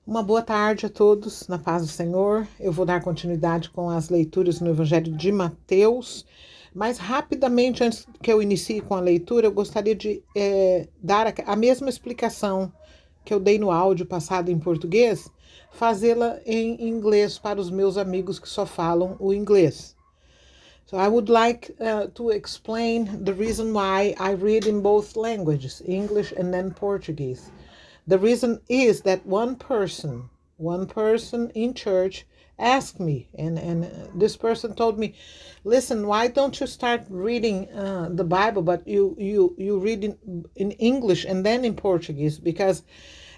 Uma boa tarde a todos, na paz do Senhor. Eu vou dar continuidade com as leituras no Evangelho de Mateus, mas rapidamente, antes que eu inicie com a leitura, eu gostaria de dar a mesma explicação que eu dei no áudio passado em português, fazê-la em inglês para os meus amigos que só falam o inglês. So I would like to explain the reason why I read in both languages, English and then Portuguese. The reason is that one person in church asked me, and this person told me, "Listen, why don't you start reading the Bible, but you read in English and then in Portuguese?" Because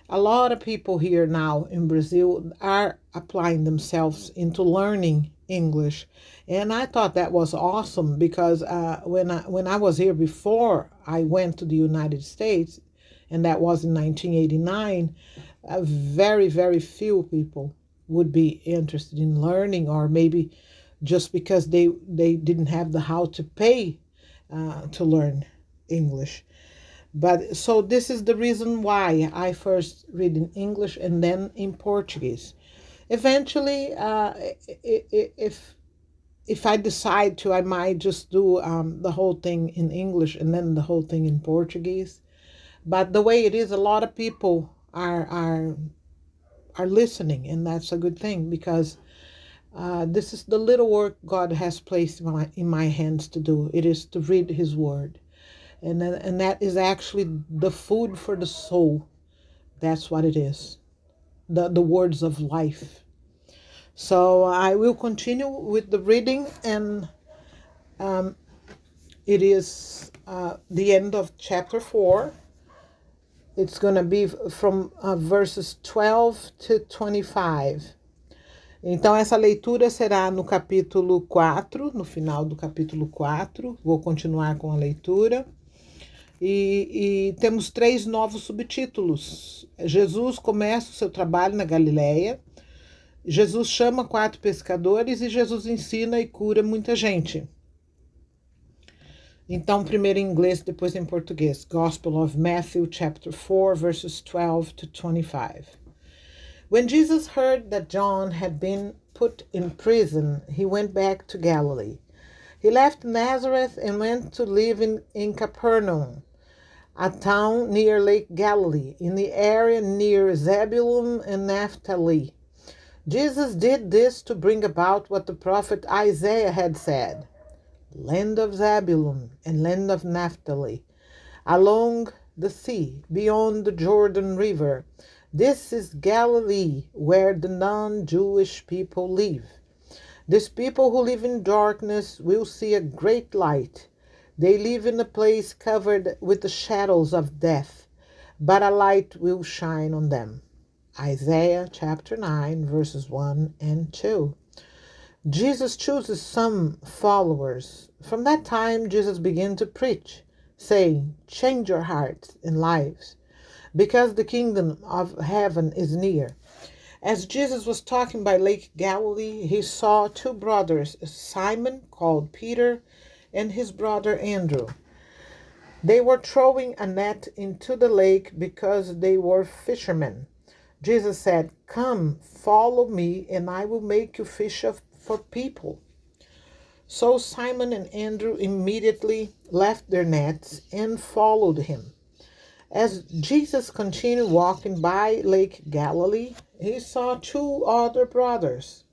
a lot of people here now in Brazil are applying themselves into learning English, and I thought that was awesome because when I was here before I went to the United States, and that was in 1989, very, very few people would be interested in learning, or maybe just because they didn't have the how to pay to learn English. But so this is the reason why I first read in English and then in Portuguese. Eventually, if I decide to, I might just do the whole thing in English and then the whole thing in Portuguese. But the way it is, a lot of people are listening, and that's a good thing because this is the little work God has placed in my hands to do. It is to read His Word, and that is actually the food for the soul. That's what it is, the words of life. So I will continue with the reading, and it is the end of chapter 4. It's going to be from verses 12 to 25. Então, essa leitura será no capítulo 4, no final do capítulo 4. Vou continuar com a leitura. E temos 3 novos subtítulos. Jesus começa o seu trabalho na Galileia. Jesus chama 4 pescadores e Jesus ensina e cura muita gente. Então, primeiro em inglês, depois em português. Gospel of Matthew, chapter 4, verses 12 to 25. When Jesus heard that John had been put in prison, he went back to Galilee. He left Nazareth and went to live in Capernaum, a town near Lake Galilee, in the area near Zebulun and Naphtali. Jesus did this to bring about what the prophet Isaiah had said. Land of Zebulun and land of Naphtali, along the sea, beyond the Jordan River. This is Galilee, where the non-Jewish people live. These people who live in darkness will see a great light. They live in a place covered with the shadows of death, but a light will shine on them. Isaiah chapter 9, verses 1 and 2. Jesus chooses some followers. From that time, Jesus began to preach, saying, "Change your hearts and lives, because the kingdom of heaven is near." As Jesus was talking by Lake Galilee, he saw 2 brothers, Simon, called Peter, and his brother Andrew. They were throwing a net into the lake because they were fishermen. Jesus said, "Come, follow me, and I will make you fish for people." So Simon and Andrew immediately left their nets and followed him. As Jesus continued walking by Lake Galilee, he saw 2 other brothers,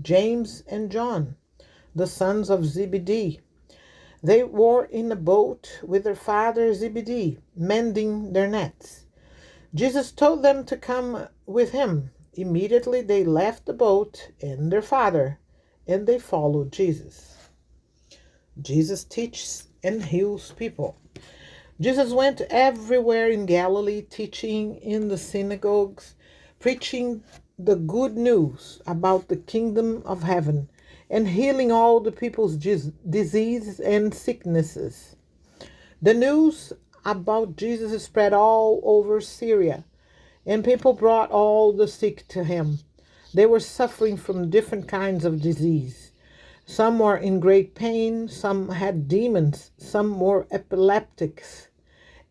James and John, the sons of Zebedee. They were in a boat with their father Zebedee, mending their nets. Jesus told them to come with him. Immediately they left the boat and their father, and they followed Jesus. Jesus teaches and heals people. Jesus went everywhere in Galilee, teaching in the synagogues, preaching the good news about the kingdom of heaven, and healing all the people's diseases and sicknesses. The news about Jesus spread all over Syria, and people brought all the sick to him. They were suffering from different kinds of disease. Some were in great pain, some had demons, some were epileptics,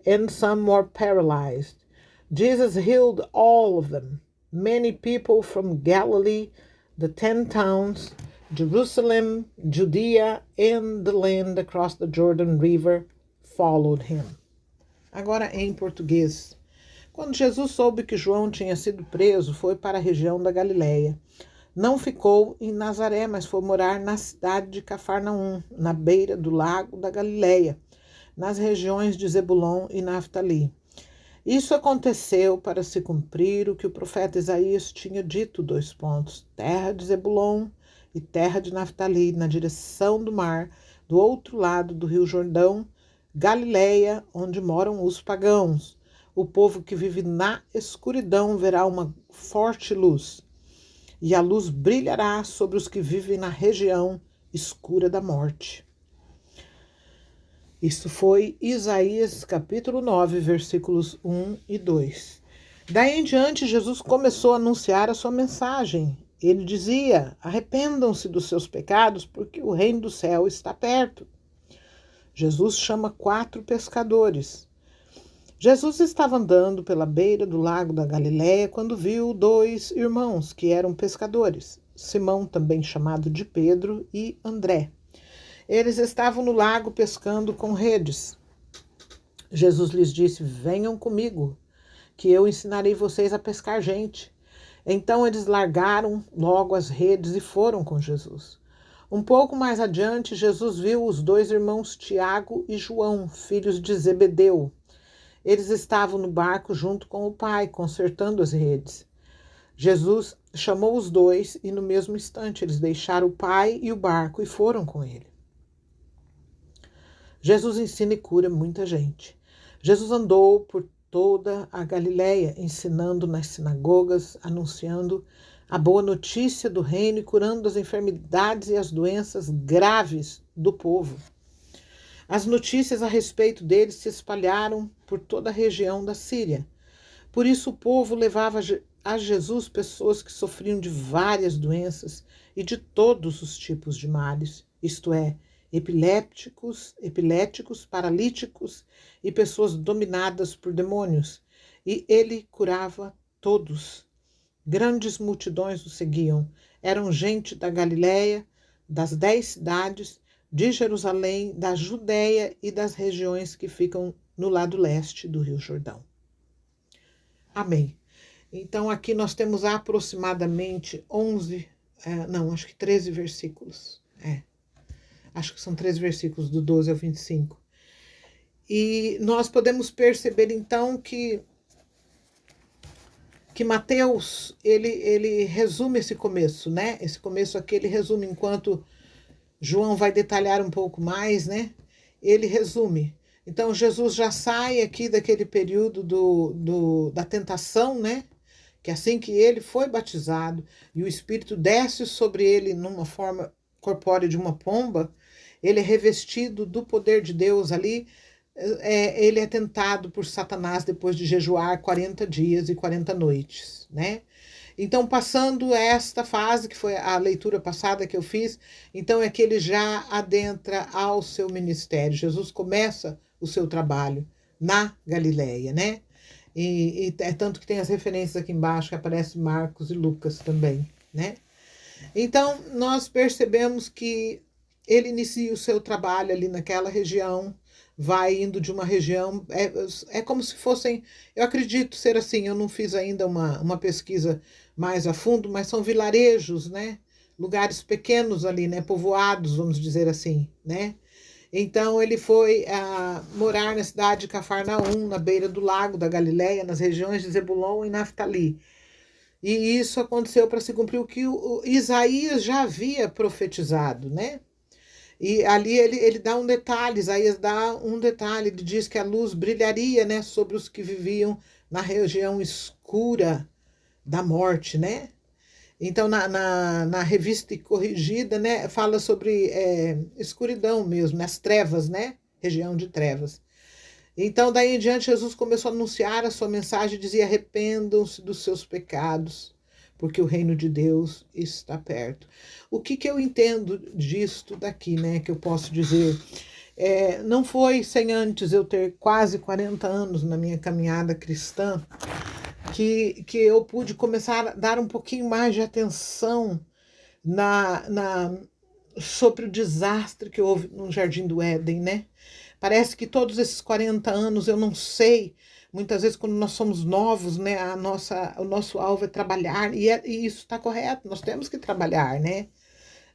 and some were paralyzed. Jesus healed all of them. many people from Galilee, the 10 towns, Jerusalem, Judea, and the land across the Jordan River followed him. Agora em português. Quando Jesus soube que João tinha sido preso, foi para a região da Galileia. Não ficou em Nazaré, mas foi morar na cidade de Cafarnaum, na beira do lago da Galileia, nas regiões de Zebulon e Naftali. Isso aconteceu para se cumprir o que o profeta Isaías tinha dito, : terra de Zebulon e terra de Naftali, na direção do mar, do outro lado do rio Jordão, Galileia, onde moram os pagãos. O povo que vive na escuridão verá uma forte luz, e a luz brilhará sobre os que vivem na região escura da morte. Isso foi Isaías capítulo 9, versículos 1 e 2. Daí em diante, Jesus começou a anunciar a sua mensagem. Ele dizia: arrependam-se dos seus pecados, porque o reino do céu está perto. Jesus chama 4 pescadores. Jesus estava andando pela beira do lago da Galileia quando viu 2 irmãos que eram pescadores, Simão, também chamado de Pedro, e André. Eles estavam no lago pescando com redes. Jesus lhes disse: venham comigo, que eu ensinarei vocês a pescar gente. Então eles largaram logo as redes e foram com Jesus. Um pouco mais adiante, Jesus viu os 2 irmãos Tiago e João, filhos de Zebedeu. Eles estavam no barco junto com o pai, consertando as redes. Jesus chamou os 2 e no mesmo instante eles deixaram o pai e o barco e foram com ele. Jesus ensina e cura muita gente. Jesus andou por toda a Galileia, ensinando nas sinagogas, anunciando a boa notícia do reino e curando as enfermidades e as doenças graves do povo. As notícias a respeito dele se espalharam por toda a região da Síria. Por isso o povo levava a Jesus pessoas que sofriam de várias doenças e de todos os tipos de males, isto é, epiléticos, paralíticos e pessoas dominadas por demônios. E ele curava todos. Grandes multidões o seguiam. Eram gente da Galileia, das 10 cidades, de Jerusalém, da Judéia e das regiões que ficam no lado leste do Rio Jordão. Amém. Então aqui nós temos aproximadamente 13 versículos. Acho que são 13 versículos, do 12 ao 25. E nós podemos perceber então que Mateus, ele resume esse começo, né? Esse começo aqui ele resume, enquanto João vai detalhar um pouco mais, né? Ele resume. Então Jesus já sai aqui daquele período da tentação, né? Que assim que ele foi batizado e o Espírito desce sobre ele numa forma corpórea de uma pomba, ele é revestido do poder de Deus ali, ele é tentado por Satanás depois de jejuar 40 dias e 40 noites, né? Então, passando esta fase, que foi a leitura passada que eu fiz, então é que ele já adentra ao seu ministério. Jesus começa o seu trabalho na Galileia, né? E é tanto que tem as referências aqui embaixo, que aparece Marcos e Lucas também, né? Então, nós percebemos que ele inicia o seu trabalho ali naquela região, vai indo de uma região, é como se fossem, eu acredito ser assim, eu não fiz ainda uma pesquisa mais a fundo, mas são vilarejos, né? Lugares pequenos ali, né? Povoados, vamos dizer assim, né? Então ele foi morar na cidade de Cafarnaum, na beira do lago da Galileia, nas regiões de Zebulon e Naftali. E isso aconteceu para se cumprir o que o Isaías já havia profetizado, né? E ali ele dá um detalhe, Isaías dá um detalhe, ele diz que a luz brilharia, né, sobre os que viviam na região escura da morte, né? Então, na revista corrigida, né, fala sobre escuridão mesmo, nas trevas, né? Região de trevas. Então, daí em diante, Jesus começou a anunciar a sua mensagem, dizia: arrependam-se dos seus pecados, porque o reino de Deus está perto. O que eu entendo disto daqui, né, que eu posso dizer? Não foi sem antes eu ter quase 40 anos na minha caminhada cristã, que eu pude começar a dar um pouquinho mais de atenção sobre o desastre que houve no Jardim do Éden, né? Parece que todos esses 40 anos, eu não sei, muitas vezes quando nós somos novos, né, o nosso alvo é trabalhar, e isso está correto, nós temos que trabalhar, né?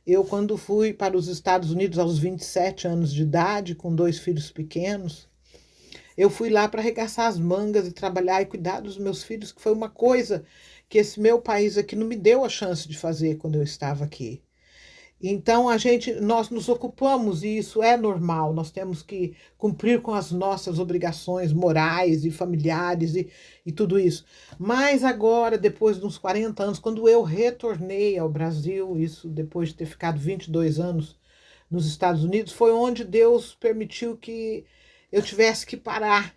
Eu, quando fui para os Estados Unidos aos 27 anos de idade, com 2 filhos pequenos, eu fui lá para arregaçar as mangas e trabalhar e cuidar dos meus filhos, que foi uma coisa que esse meu país aqui não me deu a chance de fazer quando eu estava aqui. Então nós nos ocupamos e isso é normal. Nós temos que cumprir com as nossas obrigações morais e familiares e tudo isso. Mas agora, depois de uns 40 anos, quando eu retornei ao Brasil, isso depois de ter ficado 22 anos nos Estados Unidos, foi onde Deus permitiu que eu tivesse que parar.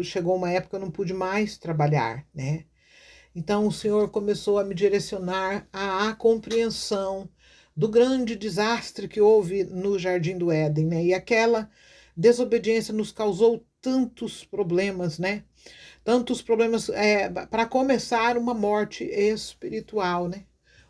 Chegou uma época que eu não pude mais trabalhar, né? Então o Senhor começou a me direcionar à compreensão do grande desastre que houve no Jardim do Éden, né? E aquela desobediência nos causou tantos problemas, né? Tantos problemas, para começar, uma morte espiritual, né?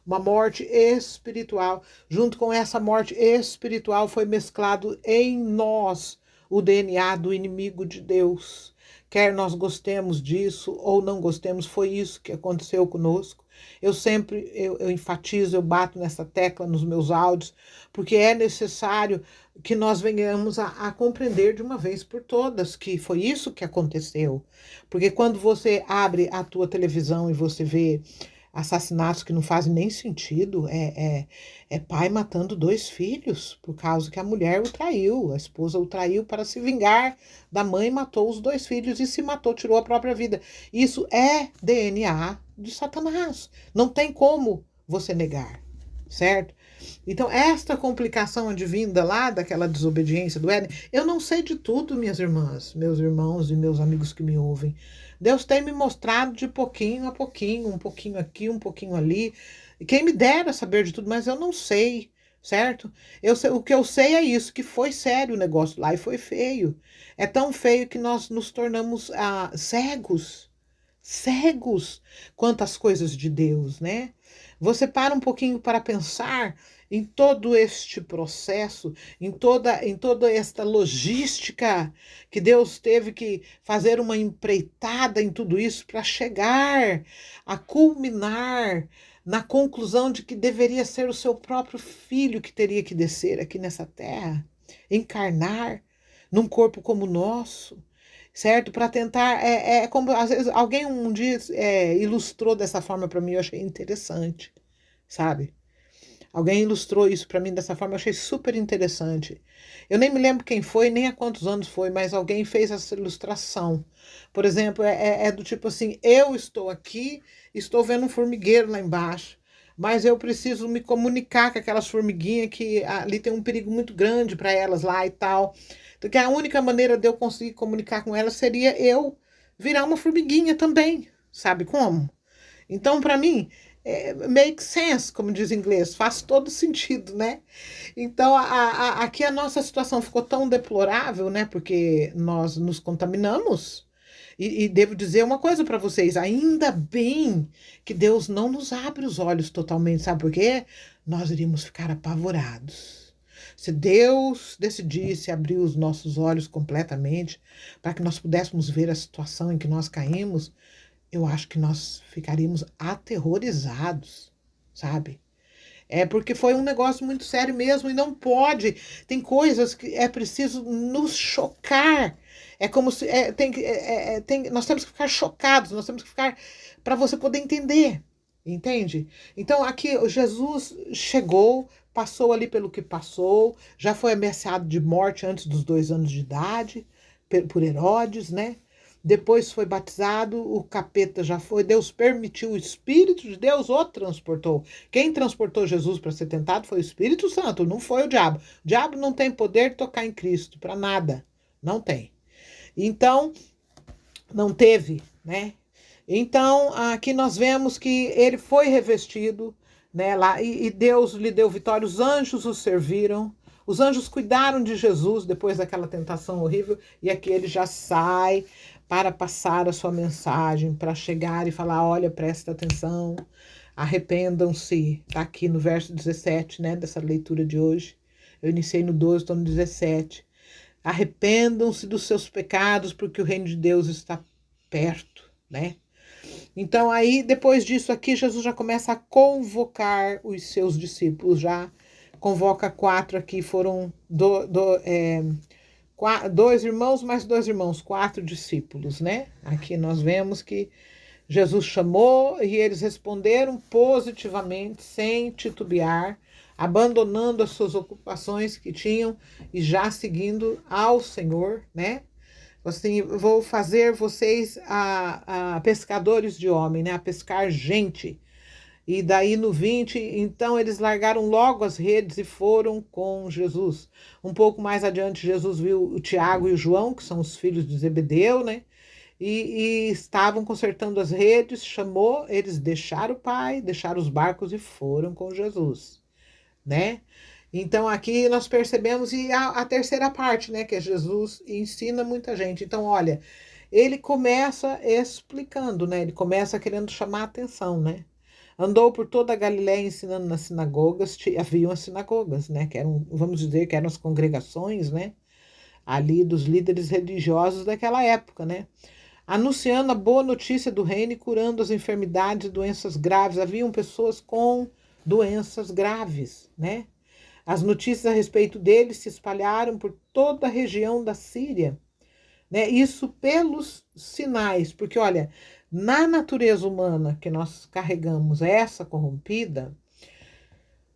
Uma morte espiritual. Junto com essa morte espiritual foi mesclado em nós o DNA do inimigo de Deus. Quer nós gostemos disso ou não gostemos, foi isso que aconteceu conosco. Eu enfatizo, eu bato nessa tecla nos meus áudios, porque é necessário que nós venhamos a compreender de uma vez por todas que foi isso que aconteceu. Porque quando você abre a tua televisão e você vê assassinatos que não fazem nem sentido, é pai matando 2 filhos por causa que a mulher o traiu, a esposa o traiu para se vingar da mãe, matou os 2 filhos e se matou, tirou a própria vida. Isso é DNA de Satanás, não tem como você negar, certo? Então, esta complicação advinda lá daquela desobediência do Éden, eu não sei de tudo, minhas irmãs, meus irmãos e meus amigos que me ouvem. Deus tem me mostrado de pouquinho a pouquinho, um pouquinho aqui, um pouquinho ali. Quem me dera saber de tudo, mas eu não sei, certo? O que eu sei é isso, que foi sério o negócio lá e foi feio. É tão feio que nós nos tornamos cegos quanto às coisas de Deus, né? Você para um pouquinho para pensar em todo este processo, em toda esta logística que Deus teve que fazer uma empreitada em tudo isso para chegar a culminar na conclusão de que deveria ser o seu próprio filho que teria que descer aqui nessa terra, encarnar num corpo como o nosso, certo? Para tentar, como às vezes alguém um dia ilustrou dessa forma para mim, eu achei interessante, sabe? Alguém ilustrou isso para mim dessa forma, eu achei super interessante. Eu nem me lembro quem foi, nem há quantos anos foi, mas alguém fez essa ilustração. Por exemplo, do tipo assim, eu estou aqui, estou vendo um formigueiro lá embaixo, mas eu preciso me comunicar com aquelas formiguinhas que ali tem um perigo muito grande para elas lá e tal. Então, que a única maneira de eu conseguir comunicar com elas seria eu virar uma formiguinha também, sabe como? Então, para mim, make sense, como diz em inglês, faz todo sentido, né? Então, aqui a nossa situação ficou tão deplorável, né? Porque nós nos contaminamos. E devo dizer uma coisa para vocês, ainda bem que Deus não nos abre os olhos totalmente, sabe por quê? Nós iríamos ficar apavorados. Se Deus decidisse abrir os nossos olhos completamente, para que nós pudéssemos ver a situação em que nós caímos, eu acho que nós ficaríamos aterrorizados, sabe? Porque foi um negócio muito sério mesmo e não pode. Tem coisas que é preciso nos chocar. É como se nós temos que ficar chocados, nós temos que ficar para você poder entender, entende? Então aqui Jesus chegou, passou ali pelo que passou, já foi ameaçado de morte antes dos 2 anos de idade por Herodes, né? Depois foi batizado, o capeta já foi, Deus permitiu, o Espírito de Deus o transportou. Quem transportou Jesus para ser tentado foi o Espírito Santo, não foi o diabo. O diabo não tem poder de tocar em Cristo, para nada, não tem. Então, não teve, né? Então, aqui nós vemos que ele foi revestido, né, lá, e Deus lhe deu vitória, os anjos o serviram. Os anjos cuidaram de Jesus depois daquela tentação horrível, e aqui ele já sai para passar a sua mensagem, para chegar e falar, olha, presta atenção, arrependam-se. Está aqui no verso 17, né, dessa leitura de hoje. Eu iniciei no 12, estou no 17. Arrependam-se dos seus pecados, porque o reino de Deus está perto, né? Então, aí, depois disso aqui, Jesus já começa a convocar os seus discípulos, já convoca 4 aqui, foram dois irmãos mais 2 irmãos, 4 discípulos, né? Aqui nós vemos que Jesus chamou e eles responderam positivamente, sem titubear, abandonando as suas ocupações que tinham e já seguindo ao Senhor, né? Assim, vou fazer vocês a pescadores de homem, né? A pescar gente. E daí no 20, então eles largaram logo as redes e foram com Jesus. Um pouco mais adiante, Jesus viu o Tiago e o João, que são os filhos de Zebedeu, né? E estavam consertando as redes, chamou, eles deixaram o pai, deixaram os barcos e foram com Jesus, né? Então aqui nós percebemos, e a terceira parte, né, que é Jesus ensina muita gente. Então, olha, ele começa explicando, né? Ele começa querendo chamar a atenção, né? Andou por toda a Galiléia ensinando nas sinagogas, haviam as sinagogas, né? Que eram, vamos dizer, que eram as congregações, né? Ali dos líderes religiosos daquela época, né? Anunciando a boa notícia do reino e curando as enfermidades e doenças graves. Haviam pessoas com doenças graves, né? As notícias a respeito dele se espalharam por toda a região da Síria, né? Isso pelos sinais, porque olha, na natureza humana que nós carregamos essa corrompida,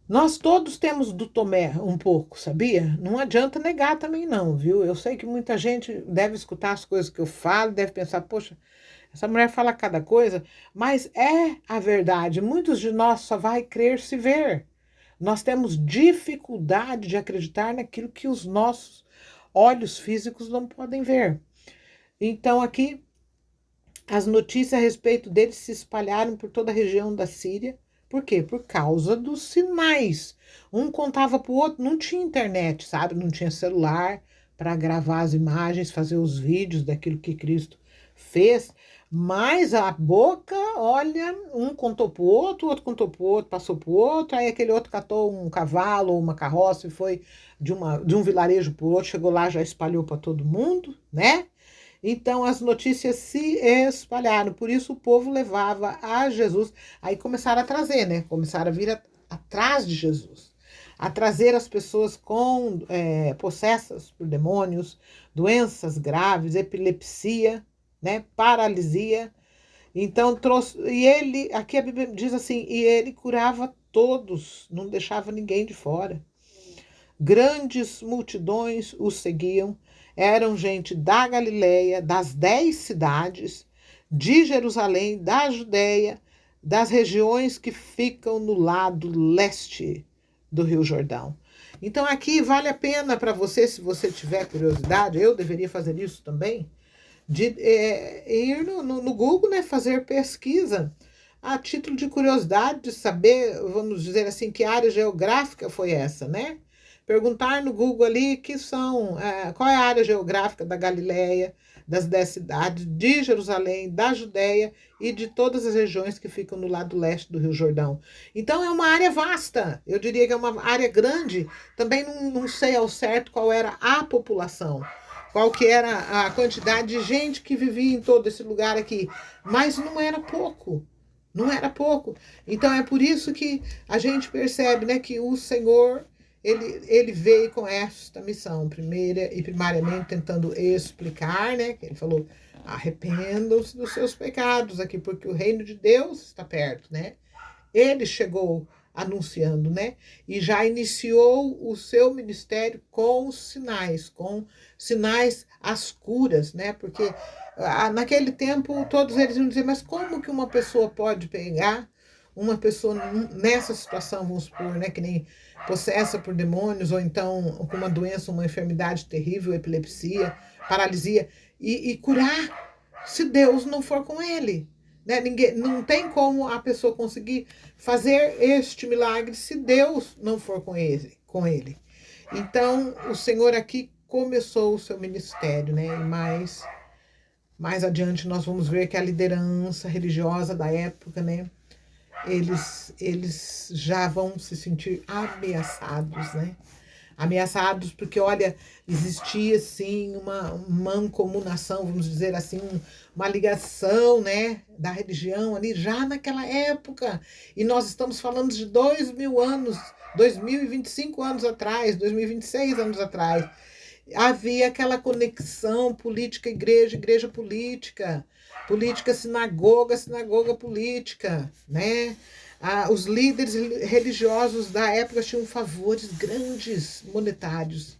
nós todos temos do Tomé um pouco, sabia? Não adianta negar também não, viu? Eu sei que muita gente deve escutar as coisas que eu falo, deve pensar, poxa, essa mulher fala cada coisa, mas é a verdade. Muitos de nós só vai crer se ver. Nós temos dificuldade de acreditar naquilo que os nossos olhos físicos não podem ver. Então, aqui, as notícias a respeito dele se espalharam por toda a região da Síria. Por quê? Por causa dos sinais. Um contava para o outro, não tinha internet, sabe? Não tinha celular para gravar as imagens, fazer os vídeos daquilo que Cristo fez. Mas a boca, olha, um contou para o outro contou para o outro, passou para o outro, aí aquele outro catou um cavalo ou uma carroça e foi de um vilarejo para o outro, chegou lá, já espalhou para todo mundo, né? Então as notícias se espalharam, por isso o povo levava a Jesus. Aí começaram a trazer, né? Começaram a vir atrás de Jesus, a trazer as pessoas com possessas por demônios, doenças graves, epilepsia, né? Paralisia. Então trouxe, e ele, aqui a Bíblia diz assim, e ele curava todos, não deixava ninguém de fora. Grandes multidões o seguiam, eram gente da Galileia, das 10 cidades, de Jerusalém, da Judéia, das regiões que ficam no lado leste do Rio Jordão. Então aqui vale a pena para você, se você tiver curiosidade, eu deveria fazer isso também, de ir no Google, né, fazer pesquisa a título de curiosidade, de saber, vamos dizer assim, que área geográfica foi essa, né? Perguntar no Google ali qual é a área geográfica da Galileia, das 10 cidades, de Jerusalém, da Judéia e de todas as regiões que ficam no lado leste do Rio Jordão. Então é uma área vasta, eu diria que é uma área grande, também não sei ao certo qual era a população, qual que era a quantidade de gente que vivia em todo esse lugar aqui, mas não era pouco. Não era pouco. Então é por isso que a gente percebe, né, que o Senhor ele veio com esta missão, primeira e primariamente tentando explicar, né, que ele falou, arrependam-se dos seus pecados aqui, porque o reino de Deus está perto, né? Ele chegou anunciando, né? E já iniciou o seu ministério com sinais, as curas, né? Porque naquele tempo todos eles iam dizer, mas como que uma pessoa pode pegar uma pessoa nessa situação, vamos supor, né? Que nem possessa por demônios, ou então com uma doença, uma enfermidade terrível, epilepsia, paralisia, e curar se Deus não for com ele. Né? Não tem como a pessoa conseguir fazer este milagre se Deus não for com ele. Então, o Senhor aqui começou o seu ministério, né? Mas Mais adiante nós vamos ver que a liderança religiosa da época, né? Eles já vão se sentir ameaçados, né? Ameaçados porque, olha, existia, sim, uma mancomunação, vamos dizer assim, uma ligação, né, da religião ali, já naquela época. E nós estamos falando de 2000 anos, 2025 anos atrás, 2026 anos atrás. Havia aquela conexão política, igreja, igreja política, política, sinagoga, sinagoga política, né? Os líderes religiosos da época tinham favores grandes monetários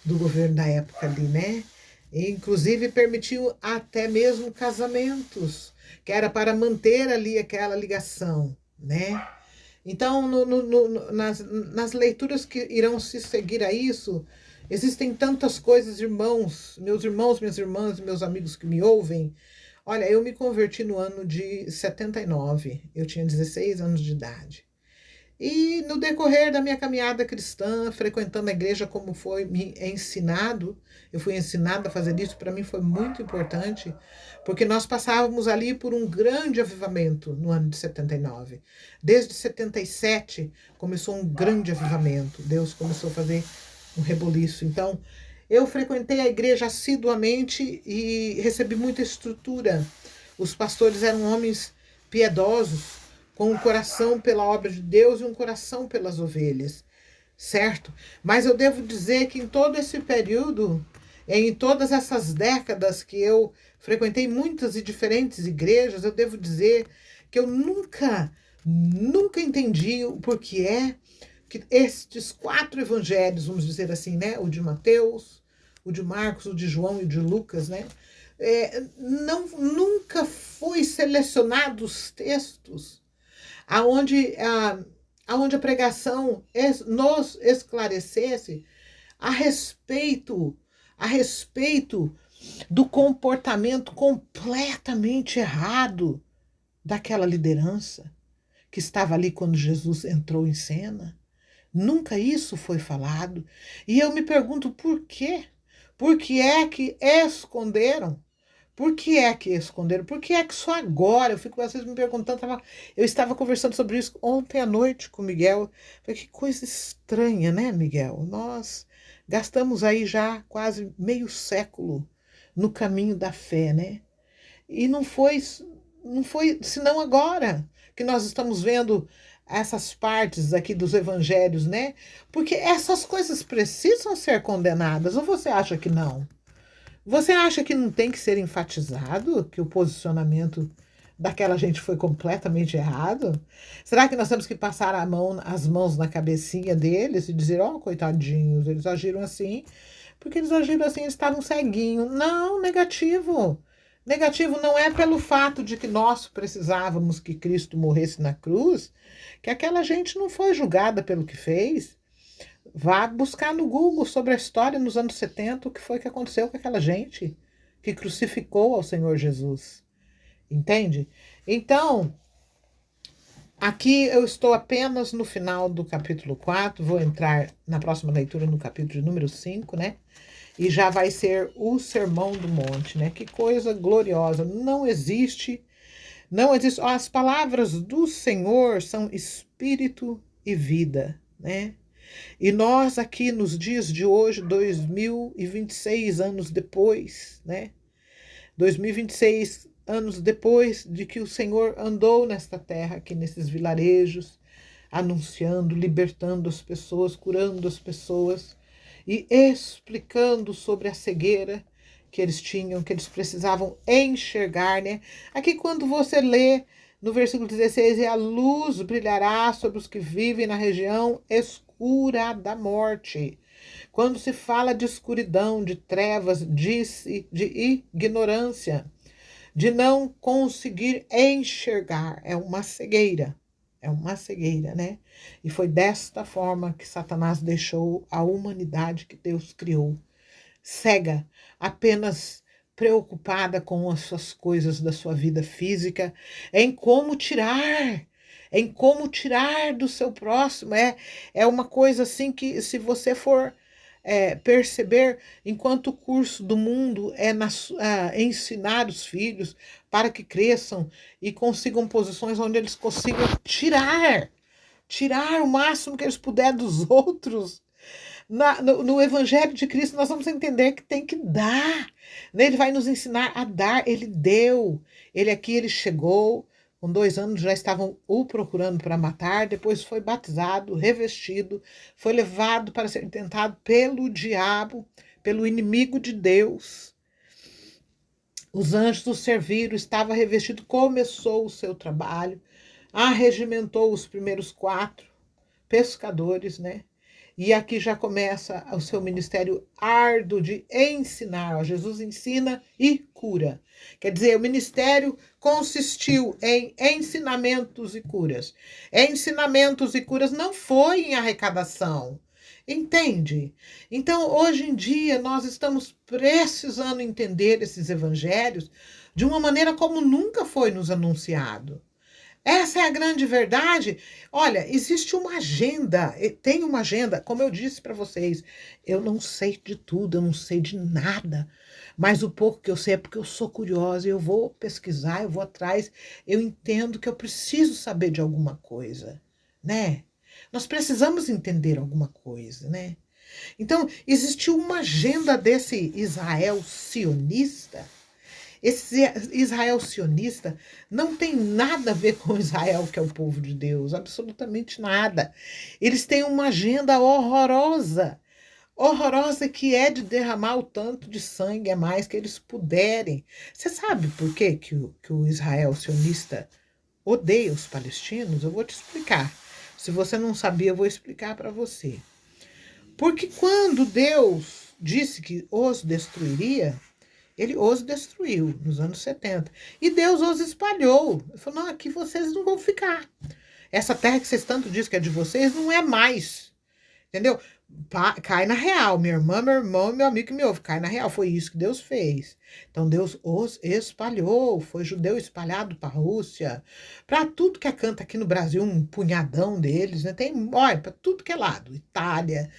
do governo da época ali, né? E, inclusive permitiam até mesmo casamentos, que era para manter ali aquela ligação, né? Então, nas leituras que irão se seguir a isso, existem tantas coisas, irmãos, minhas irmãs, meus amigos que me ouvem. Olha, eu me converti no ano de 79, eu tinha 16 anos de idade. E no decorrer da minha caminhada cristã, frequentando a igreja como foi me ensinado, eu fui ensinada a fazer isso, para mim foi muito importante, porque nós passávamos ali por um grande avivamento no ano de 79. Desde 77 começou um grande avivamento, Deus começou a fazer um reboliço. Então, eu frequentei a igreja assiduamente e recebi muita estrutura. Os pastores eram homens piedosos, com um coração pela obra de Deus e um coração pelas ovelhas, certo? Mas eu devo dizer que em todo esse período, em todas essas décadas que eu frequentei muitas e diferentes igrejas, eu devo dizer que eu nunca entendi o porquê que estes 4 evangelhos, vamos dizer assim, né? O de Mateus, o de Marcos, o de João e o de Lucas, né? Nunca foi selecionado os textos aonde a pregação nos esclarecesse a respeito, a respeito do comportamento completamente errado daquela liderança que estava ali quando Jesus entrou em cena. Nunca isso foi falado. E eu me pergunto por quê? Por que é que esconderam? Por que é que esconderam? Por que é que só agora? Eu fico às vezes me perguntando. Eu estava conversando sobre isso ontem à noite com o Miguel. Falei, que coisa estranha, né, Miguel? Nós gastamos aí já quase meio século no caminho da fé, né? E não foi senão agora que nós estamos vendo essas partes aqui dos evangelhos, né? Porque essas coisas precisam ser condenadas, ou você acha que não? Você acha que não tem que ser enfatizado que o posicionamento daquela gente foi completamente errado? Será que nós temos que passar as mãos na cabecinha deles e dizer, ó, coitadinhos, eles agiram assim, porque eles agiram assim, eles estavam ceguinhos. Não, negativo. Negativo não é pelo fato de que nós precisávamos que Cristo morresse na cruz, que aquela gente não foi julgada pelo que fez. Vá buscar no Google sobre a história nos anos 70, o que foi que aconteceu com aquela gente que crucificou ao Senhor Jesus. Entende? Então, aqui eu estou apenas no final do capítulo 4, vou entrar na próxima leitura no capítulo de número 5, né? E já vai ser o Sermão do Monte, né? Que coisa gloriosa. Não existe. As palavras do Senhor são espírito e vida, né? E nós aqui nos dias de hoje, 2026 anos depois, né? 2026 anos depois de que o Senhor andou nesta terra, aqui nesses vilarejos, anunciando, libertando as pessoas, curando as pessoas e explicando sobre a cegueira que eles tinham, que eles precisavam enxergar, né? Aqui quando você lê no versículo 16, e a luz brilhará sobre os que vivem na região escura da morte. Quando se fala de escuridão, de trevas, de ignorância, de não conseguir enxergar, é uma cegueira. É uma cegueira, né? E foi desta forma que Satanás deixou a humanidade que Deus criou. Cega, apenas preocupada com as suas coisas da sua vida física, em como tirar do seu próximo. É uma coisa assim que, se você for perceber enquanto o curso do mundo é ensinar os filhos para que cresçam e consigam posições onde eles consigam tirar o máximo que eles puderem dos outros. No Evangelho de Cristo, nós vamos entender que tem que dar. Né? Ele vai nos ensinar a dar. Ele deu. Ele chegou. Com 2 anos já estavam o procurando para matar. Depois foi batizado, revestido. Foi levado para ser tentado pelo diabo, pelo inimigo de Deus. Os anjos o serviram, estava revestido, começou o seu trabalho. Arregimentou os primeiros 4 pescadores, né? E aqui já começa o seu ministério árduo de ensinar. Ó, Jesus ensina e cura. Quer dizer, o ministério consistiu em ensinamentos e curas. Ensinamentos e curas não foi em arrecadação. Entende? Então, hoje em dia, nós estamos precisando entender esses evangelhos de uma maneira como nunca foi nos anunciado. Essa é a grande verdade. Olha, existe uma agenda, tem uma agenda, como eu disse para vocês, eu não sei de tudo, eu não sei de nada, mas o pouco que eu sei é porque eu sou curiosa, eu vou pesquisar, eu vou atrás, eu entendo que eu preciso saber de alguma coisa, né? Nós precisamos entender alguma coisa, né? Então, existiu uma agenda desse Israel sionista. Esse Israel sionista não tem nada a ver com Israel, que é o povo de Deus, absolutamente nada. Eles têm uma agenda horrorosa, horrorosa que é de derramar o tanto de sangue a mais que eles puderem. Você sabe por quê que o Israel sionista odeia os palestinos? Eu vou te explicar. Se você não sabia, eu vou explicar para você. Porque quando Deus disse que os destruiria, ele os destruiu nos anos 70. E Deus os espalhou. Ele falou, não, aqui vocês não vão ficar. Essa terra que vocês tanto dizem que é de vocês, não é mais. Entendeu? Cai na real. Minha irmã, meu irmão e meu amigo que me ouve. Cai na real. Foi isso que Deus fez. Então Deus os espalhou. Foi judeu espalhado para a Rússia. Para tudo que é canto aqui no Brasil, um punhadão deles. Né? Tem, olha, para tudo que é lado. Itália.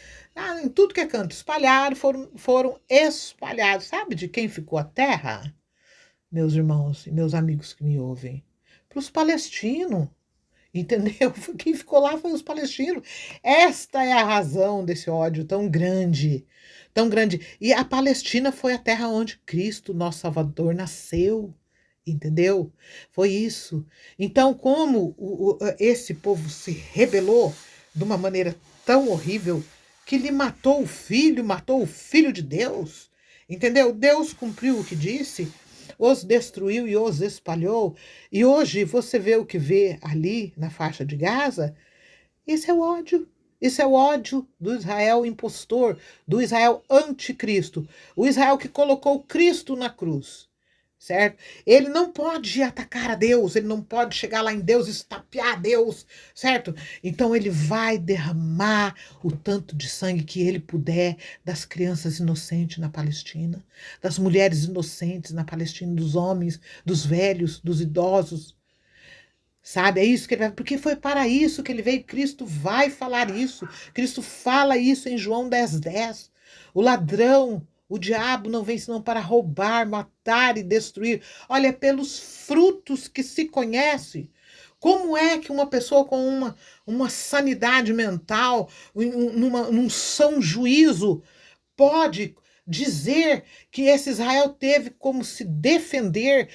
Em tudo que é canto, espalharam, foram espalhados. Sabe de quem ficou a terra? Meus irmãos e meus amigos que me ouvem. Para os palestinos. Entendeu? Quem ficou lá foi os palestinos. Esta é a razão desse ódio tão grande. Tão grande. E a Palestina foi a terra onde Cristo, nosso Salvador, nasceu. Entendeu? Foi isso. Então, como esse povo se rebelou de uma maneira tão horrível, que lhe matou o filho de Deus, entendeu? Deus cumpriu o que disse, os destruiu e os espalhou, e hoje você vê o que vê ali na faixa de Gaza, esse é o ódio. Esse é o ódio do Israel impostor, do Israel anticristo, o Israel que colocou Cristo na cruz. Certo? Ele não pode atacar a Deus, ele não pode chegar lá em Deus e estapear Deus, certo? Então ele vai derramar o tanto de sangue que ele puder das crianças inocentes na Palestina, das mulheres inocentes na Palestina, dos homens, dos velhos, dos idosos. Sabe? É isso que ele vai, porque foi para isso que ele veio. Cristo vai falar isso. Cristo fala isso em João 10:10. O ladrão, o diabo não vem senão para roubar, matar e destruir. Olha, é pelos frutos que se conhece. Como é que uma pessoa com uma sanidade mental, num são juízo, pode dizer que esse Israel teve como se defender,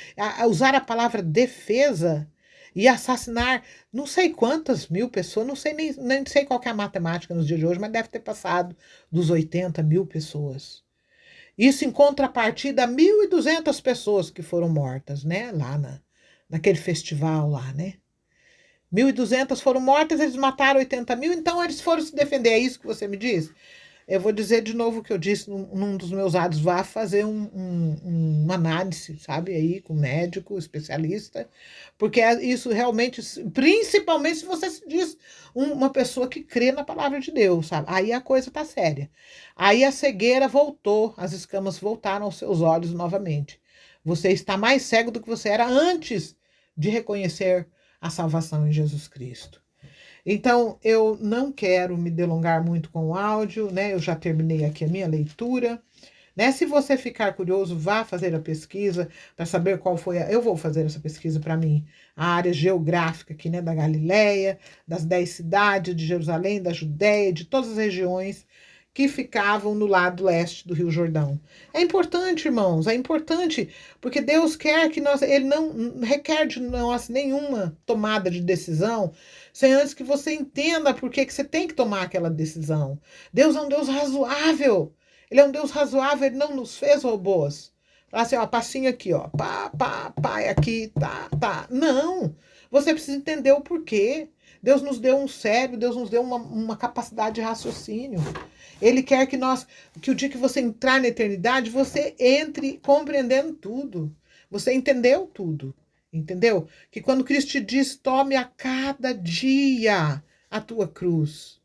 usar a palavra defesa e assassinar não sei quantas mil pessoas, não sei nem sei qual que é a matemática nos dias de hoje, mas deve ter passado dos 80 mil pessoas. Isso em contrapartida a 1.200 pessoas que foram mortas, né? Lá naquele festival lá, né? 1.200 foram mortas, eles mataram 80 mil, então eles foram se defender. É isso que você me diz? Eu vou dizer de novo o que eu disse num dos meus áudios. Vá fazer uma análise, sabe? Aí com médico, especialista. Porque isso realmente, principalmente se você se diz uma pessoa que crê na palavra de Deus, sabe? Aí a coisa tá séria. Aí a cegueira voltou, as escamas voltaram aos seus olhos novamente. Você está mais cego do que você era antes de reconhecer a salvação em Jesus Cristo. Então, eu não quero me delongar muito com o áudio, né? Eu já terminei aqui a minha leitura. Né? Se você ficar curioso, vá fazer a pesquisa para saber qual foi a. Eu vou fazer essa pesquisa para mim, a área geográfica aqui, né, da Galileia, das 10 cidades de Jerusalém, da Judéia, de todas as regiões que ficavam no lado leste do Rio Jordão. É importante, irmãos, é importante, porque Deus quer que nós, Ele não requer de nós nenhuma tomada de decisão, sem antes que você entenda por que você tem que tomar aquela decisão. Deus é um Deus razoável. Ele é um Deus razoável, ele não nos fez robôs. Fala assim, ó, passinho aqui, ó, pá, pá, pá, aqui, tá, tá. Não, você precisa entender o porquê. Deus nos deu um cérebro, Deus nos deu uma capacidade de raciocínio. Ele quer que que o dia que você entrar na eternidade, você entre compreendendo tudo. Você entendeu tudo, entendeu? Que quando Cristo te diz, tome a cada dia a tua cruz.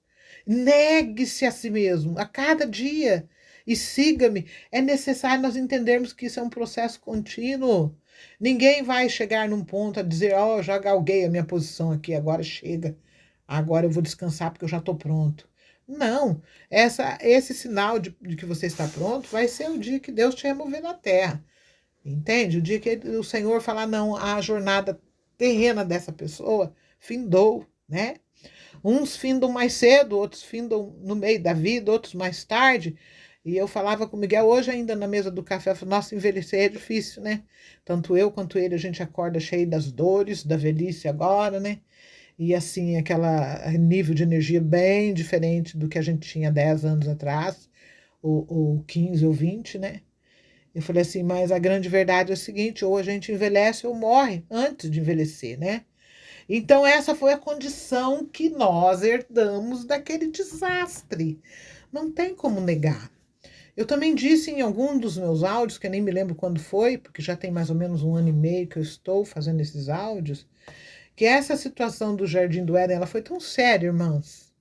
Negue-se a si mesmo, a cada dia e siga-me. É necessário nós entendermos que isso é um processo contínuo. Ninguém vai chegar num ponto a dizer, ó, já galguei a minha posição aqui, agora chega. Agora eu vou descansar porque eu já estou pronto. Não, esse sinal de que você está pronto vai ser o dia que Deus te remover da terra. Entende? O dia que o Senhor falar, não, a jornada terrena dessa pessoa findou, né? Uns findam mais cedo, outros findam no meio da vida, outros mais tarde. E eu falava com o Miguel hoje ainda na mesa do café, eu falei, nossa, envelhecer é difícil, né? Tanto eu quanto ele, a gente acorda cheio das dores, da velhice agora, né? E assim, aquele nível de energia bem diferente do que a gente tinha 10 anos atrás, ou 15 ou 20, né? Eu falei assim, mas a grande verdade é o seguinte, ou a gente envelhece ou morre antes de envelhecer, né? Então, essa foi a condição que nós herdamos daquele desastre. Não tem como negar. Eu também disse em algum dos meus áudios, que eu nem me lembro quando foi, porque já tem mais ou menos 1 ano e meio que eu estou fazendo esses áudios, que essa situação do Jardim do Éden, ela foi tão séria,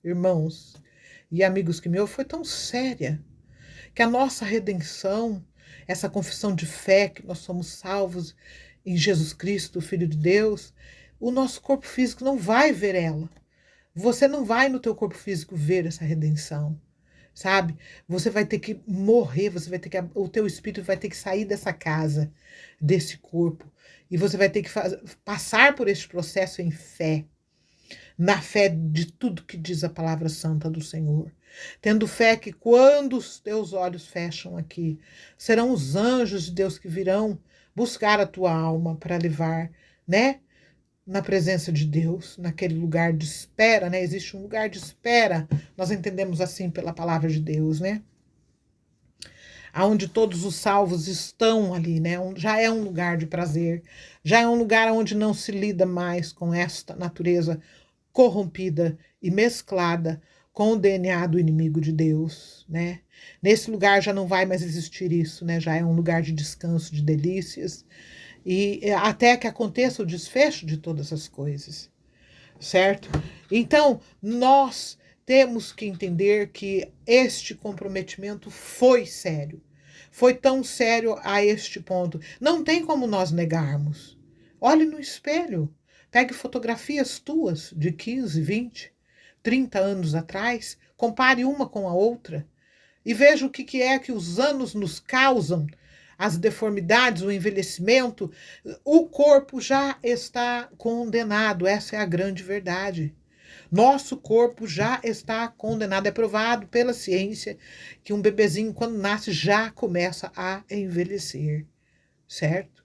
irmãos e amigos que me ouvem, foi tão séria, que a nossa redenção, essa confissão de fé, que nós somos salvos em Jesus Cristo, o Filho de Deus, o nosso corpo físico não vai ver ela. Você não vai no teu corpo físico ver essa redenção, sabe? Você vai ter que morrer, o teu espírito vai ter que sair dessa casa, desse corpo, e você vai ter que passar por esse processo em fé, na fé de tudo que diz a palavra santa do Senhor. Tendo fé que quando os teus olhos fecham aqui, serão os anjos de Deus que virão buscar a tua alma para levar, né? Na presença de Deus, naquele lugar de espera, né? Existe um lugar de espera, nós entendemos assim pela palavra de Deus, né? Aonde todos os salvos estão ali, né? Já é um lugar de prazer, já é um lugar onde não se lida mais com esta natureza corrompida e mesclada com o DNA do inimigo de Deus, né? Nesse lugar já não vai mais existir isso, né? Já é um lugar de descanso, de delícias, e até que aconteça o desfecho de todas as coisas, certo? Então, nós temos que entender que este comprometimento foi sério. Foi tão sério a este ponto. Não tem como nós negarmos. Olhe no espelho. Pegue fotografias tuas de 15, 20, 30 anos atrás. Compare uma com a outra. E veja o que é que os anos nos causam. As deformidades, o envelhecimento. O corpo já está condenado. Essa é a grande verdade. Nosso corpo já está condenado. É provado pela ciência que um bebezinho, quando nasce, já começa a envelhecer, certo?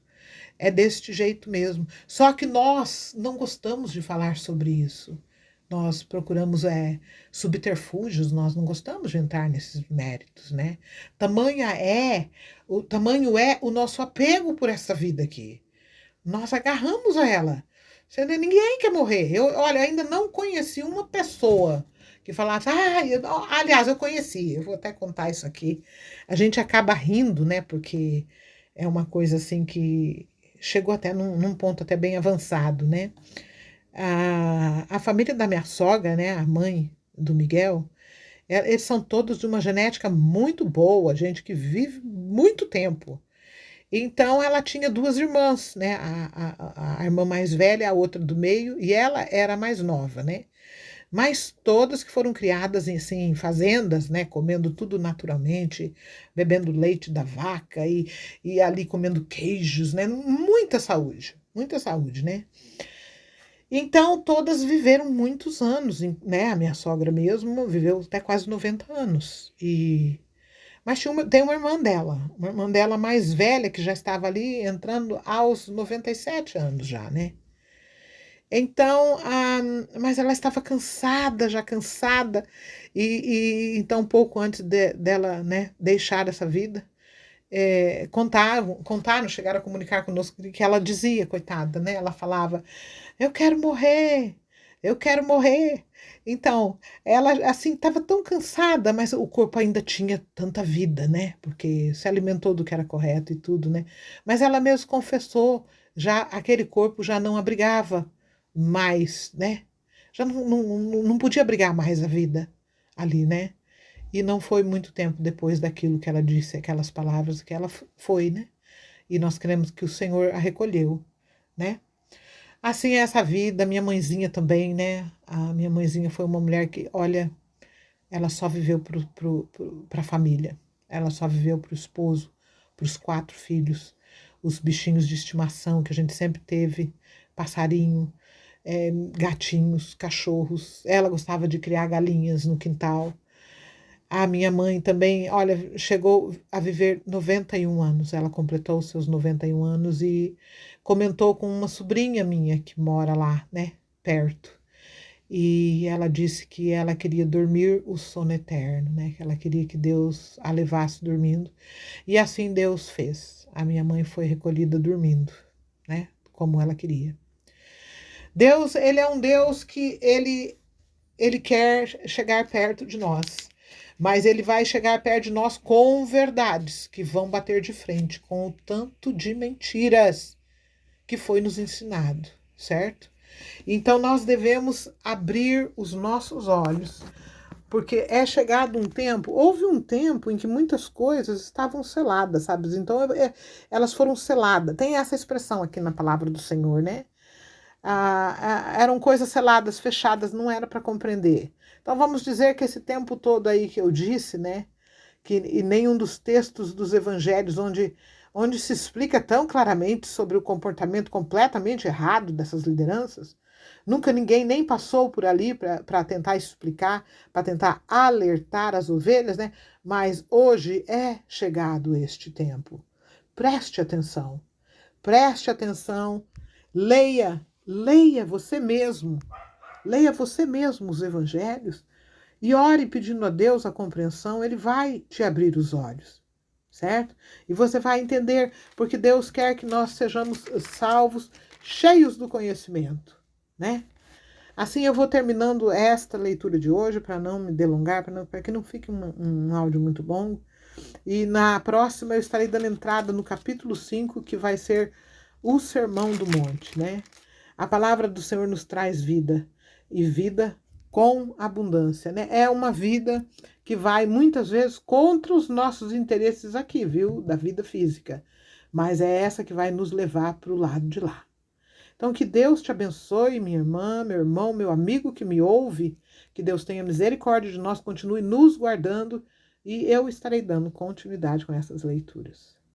É deste jeito mesmo. Só que nós não gostamos de falar sobre isso. Nós procuramos subterfúgios, nós não gostamos de entrar nesses méritos, né? Tamanho é o nosso apego por essa vida aqui. Nós agarramos a ela. Ninguém quer morrer. Olha, ainda não conheci uma pessoa que falasse, aliás, eu conheci, eu vou até contar isso aqui. A gente acaba rindo, né? Porque é uma coisa assim que chegou até num ponto até bem avançado, né? A família da minha sogra, né? A mãe do Miguel, eles são todos de uma genética muito boa, gente que vive muito tempo. Então, ela tinha 2 irmãs, né? A irmã mais velha, a outra do meio, e ela era a mais nova, né? mas todas que foram criadas assim, em fazendas, né, comendo tudo naturalmente, bebendo leite da vaca e ali comendo queijos, né, muita saúde, né? Então, todas viveram muitos anos, né? A minha sogra mesmo viveu até quase 90 anos. Mas tem uma irmã dela mais velha, que já estava ali entrando aos 97 anos já, né? Então, mas ela estava cansada, já cansada, e então, pouco antes dela, né, deixar essa vida, contaram, chegaram a comunicar conosco que ela dizia, coitada, né? Ela falava: eu quero morrer, eu quero morrer. Então, ela assim estava tão cansada, mas o corpo ainda tinha tanta vida, né? Porque se alimentou do que era correto e tudo, né? Mas ela mesmo confessou, já aquele corpo já não abrigava mais, né? Já não podia abrigar mais a vida ali, né? E não foi muito tempo depois daquilo que ela disse, aquelas palavras que ela foi, né? E nós cremos que o Senhor a recolheu, né? Assim é essa vida, minha mãezinha também, né? A minha mãezinha foi uma mulher que, olha, ela só viveu para a família, ela só viveu para o esposo, para os 4 filhos, os bichinhos de estimação que a gente sempre teve, passarinho, gatinhos, cachorros. Ela gostava de criar galinhas no quintal. A minha mãe também, olha, chegou a viver 91 anos. Ela completou os seus 91 anos e comentou com uma sobrinha minha que mora lá, né, perto. E ela disse que ela queria dormir o sono eterno, né? Que ela queria que Deus a levasse dormindo. E assim Deus fez. A minha mãe foi recolhida dormindo, né? Como ela queria. Deus, ele é um Deus que ele quer chegar perto de nós. Mas ele vai chegar perto de nós com verdades que vão bater de frente com o tanto de mentiras que foi nos ensinado, certo? Então nós devemos abrir os nossos olhos, porque é chegado um tempo, houve um tempo em que muitas coisas estavam seladas, sabe? Então elas foram seladas. Tem essa expressão aqui na palavra do Senhor, né? Eram coisas seladas, fechadas, não era para compreender. Então vamos dizer que esse tempo todo aí que eu disse, né, que e nenhum dos textos dos evangelhos onde se explica tão claramente sobre o comportamento completamente errado dessas lideranças, nunca ninguém nem passou por ali para tentar explicar, para tentar alertar as ovelhas, né? Mas hoje é chegado este tempo. Preste atenção, leia, leia você mesmo os evangelhos e ore pedindo a Deus a compreensão, ele vai te abrir os olhos, certo? E você vai entender, porque Deus quer que nós sejamos salvos, cheios do conhecimento, né? Assim eu vou terminando esta leitura de hoje, para não me delongar, para que não fique um áudio muito longo. E na próxima eu estarei dando entrada no capítulo 5, que vai ser o Sermão do Monte, né? A palavra do Senhor nos traz vida, e vida com abundância, né? É uma vida que vai muitas vezes contra os nossos interesses aqui, viu? Da vida física. Mas é essa que vai nos levar para o lado de lá. Então, que Deus te abençoe, minha irmã, meu irmão, meu amigo que me ouve. Que Deus tenha misericórdia de nós, continue nos guardando e eu estarei dando continuidade com essas leituras.